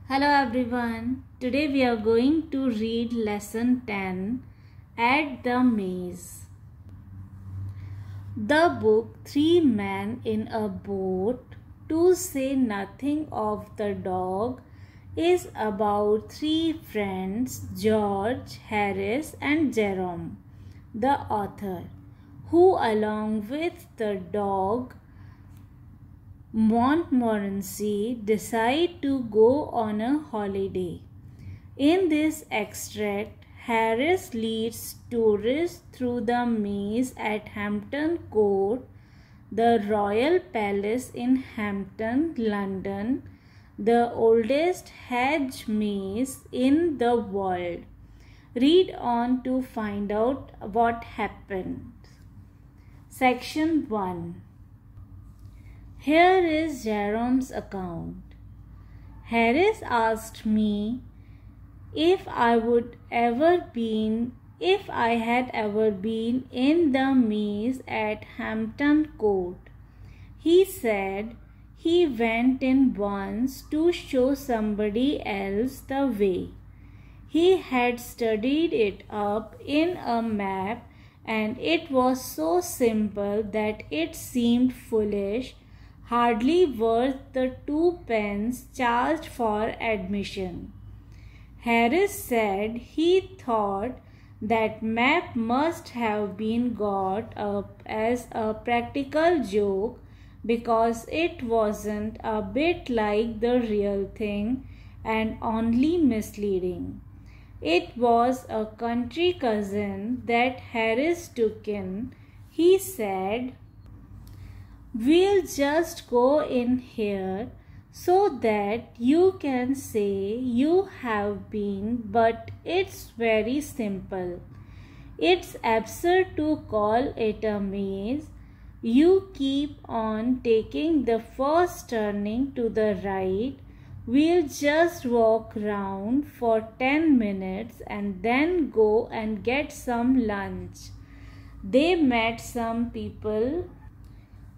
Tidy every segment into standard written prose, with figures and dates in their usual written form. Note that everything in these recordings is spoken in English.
Hello everyone. Today we are going to read lesson 10 At the Maze. The book Three Men in a Boat, to say nothing of the dog, is about three friends, George, Harris and Jerome, the author, who along with the dog Montmorency decide to go on a holiday. In this extract, Harris leads tourists through the maze at Hampton Court, the Royal Palace in Hampton, London, the oldest hedge maze in the world. Read on to find out what happened. Section 1. Here is Jerome's account. Harris asked me if I had ever been in the maze at Hampton Court. He said he went in once to show somebody else the way. He had studied it up in a map, and it was so simple that it seemed foolish, hardly worth the 2 pence charged for admission. Harris said he thought that map must have been got up as a practical joke because it wasn't a bit like the real thing and only misleading. It was a country cousin that Harris took in. He said, "We'll just go in here so that you can say you have been, but it's very simple. It's absurd to call it a maze. You keep on taking the first turning to the right. We'll just walk round for 10 minutes and then go and get some lunch." They met some people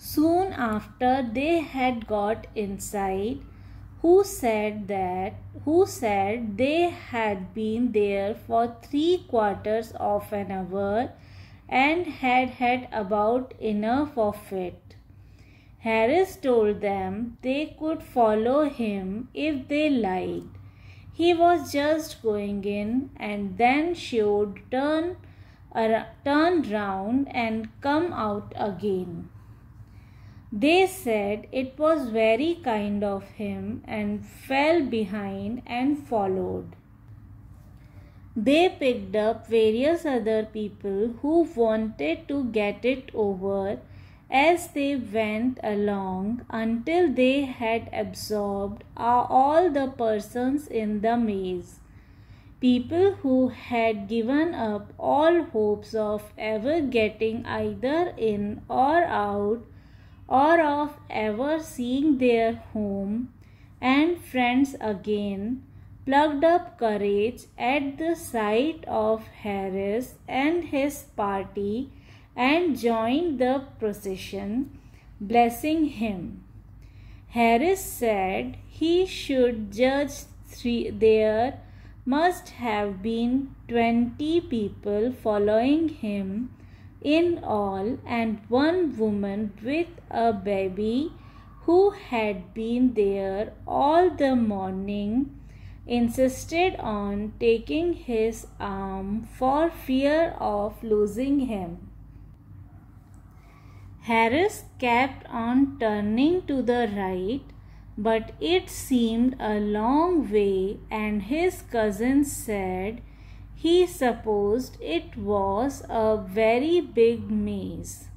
soon after they had got inside, who said they had been there for 3/4 of an hour and had had about enough of it. Harris told them they could follow him if they liked. He was just going in, and then she would turn round and come out again. They said it was very kind of him and fell behind and followed. They picked up various other people who wanted to get it over as they went along until they had absorbed all the persons in the maze. People who had given up all hopes of ever getting either in or out, or of ever seeing their home and friends again, plucked up courage at the sight of Harris and his party and joined the procession, blessing him. Harris said he should judge there must have been 20 people following him in all, and one woman with a baby who had been there all the morning insisted on taking his arm for fear of losing him. Harris kept on turning to the right, but it seemed a long way, and his cousin said he supposed it was a very big maze.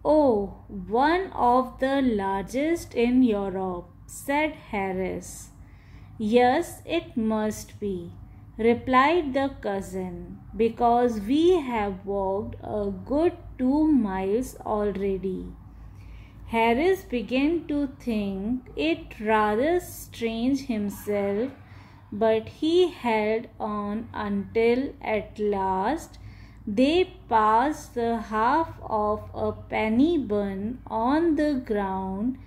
"Oh, one of the largest in Europe," said Harris. "Yes, it must be," replied the cousin, "because we have walked a good 2 miles already." Harris began to think it rather strange himself, but he held on until at last they passed the half of a penny bun on the ground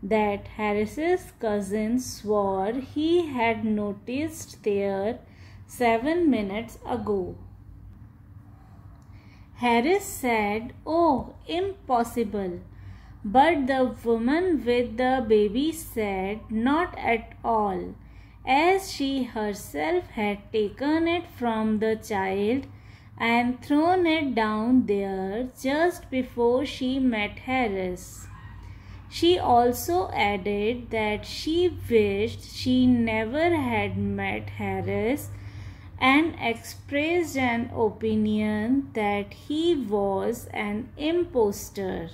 that Harris's cousin swore he had noticed there 7 minutes ago. Harris said, "Oh, impossible." But the woman with the baby said, "Not at all," as she herself had taken it from the child and thrown it down there just before she met Harris. She also added that she wished she never had met Harris and expressed an opinion that he was an impostor.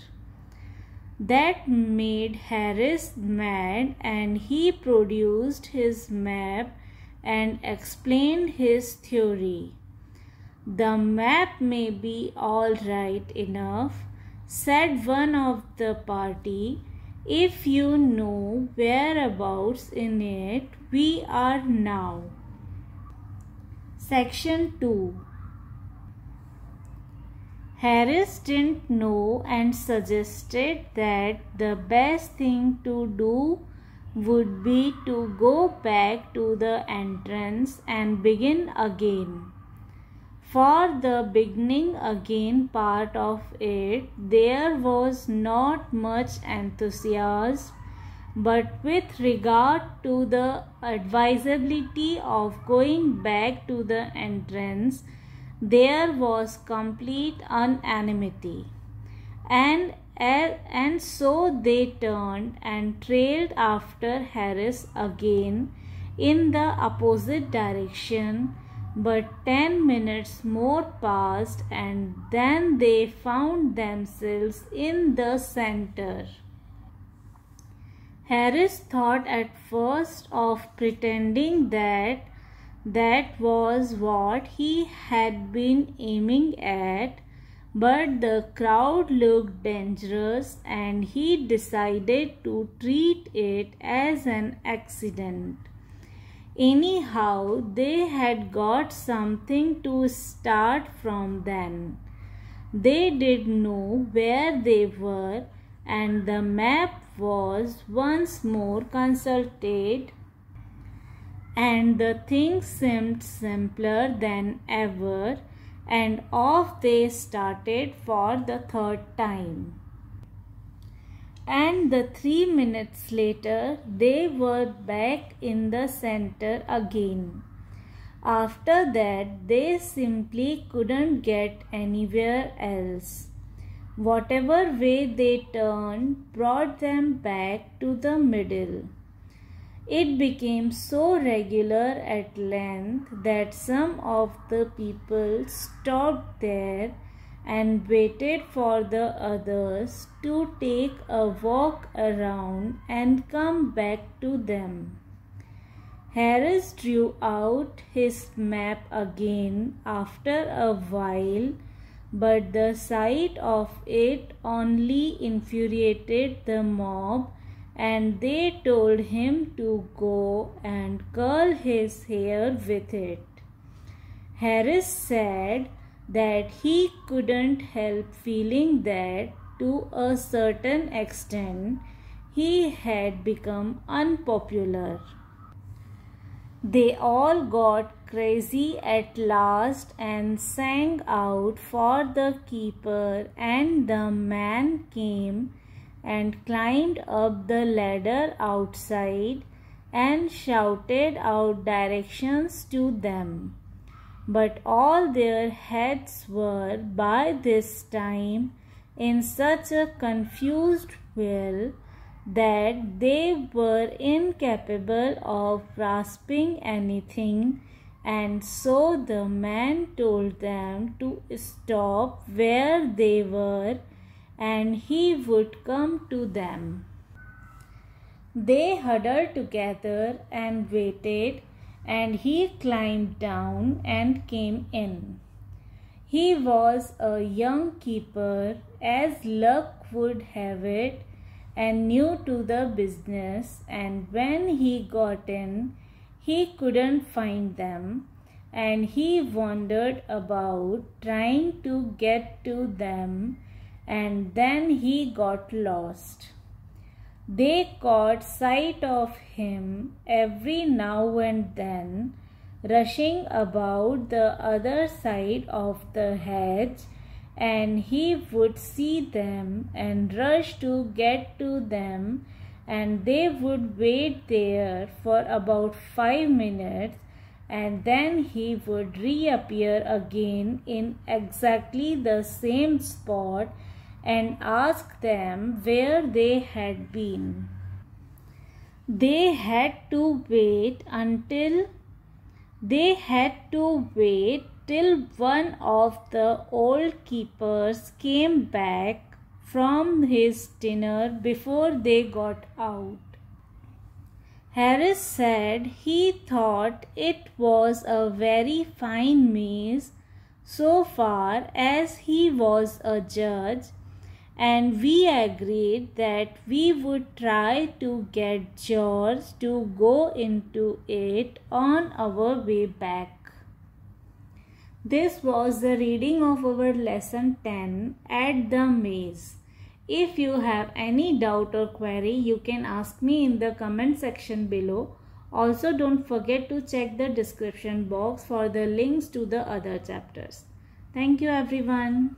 That made Harris mad, and he produced his map and explained his theory. "The map may be all right enough," said one of the party, "if you know whereabouts in it we are now." Section 2. Harris didn't know and suggested that the best thing to do would be to go back to the entrance and begin again. For the beginning again part of it, there was not much enthusiasm, but with regard to the advisability of going back to the entrance, there was complete unanimity. And so they turned and trailed after Harris again in the opposite direction. But 10 minutes more passed, and then they found themselves in the center. Harris thought at first of pretending that that was what he had been aiming at, but the crowd looked dangerous and he decided to treat it as an accident. Anyhow, they had got something to start from then. They did know where they were, and the map was once more consulted, and the thing seemed simpler than ever, and off they started for the third time. And 3 minutes later, they were back in the center again. After that, they simply couldn't get anywhere else. Whatever way they turned brought them back to the middle. It became so regular at length that some of the people stopped there and waited for the others to take a walk around and come back to them. Harris drew out his map again after a while, but the sight of it only infuriated the mob, and they told him to go and curl his hair with it. Harris said that he couldn't help feeling that to a certain extent he had become unpopular. They all got crazy at last and sang out for the keeper, and the man came and climbed up the ladder outside and shouted out directions to them. But all their heads were by this time in such a confused whirl that they were incapable of grasping anything, and so the man told them to stop where they were and he would come to them. They huddled together and waited, and he climbed down and came in. He was a young keeper, as luck would have it, and new to the business, and when he got in, he couldn't find them, and he wandered about trying to get to them, and then he got lost. They caught sight of him every now and then, rushing about the other side of the hedge, and he would see them and rush to get to them, and they would wait there for about 5 minutes, and then he would reappear again in exactly the same spot and ask them where they had been. They had to wait till one of the old keepers came back from his dinner before they got out. Harris said he thought it was a very fine maze so far as he was a judge, and we agreed that we would try to get George to go into it on our way back. This was the reading of our lesson 10 at the maze. If you have any doubt or query, you can ask me in the comment section below. Also, don't forget to check the description box for the links to the other chapters. Thank you everyone.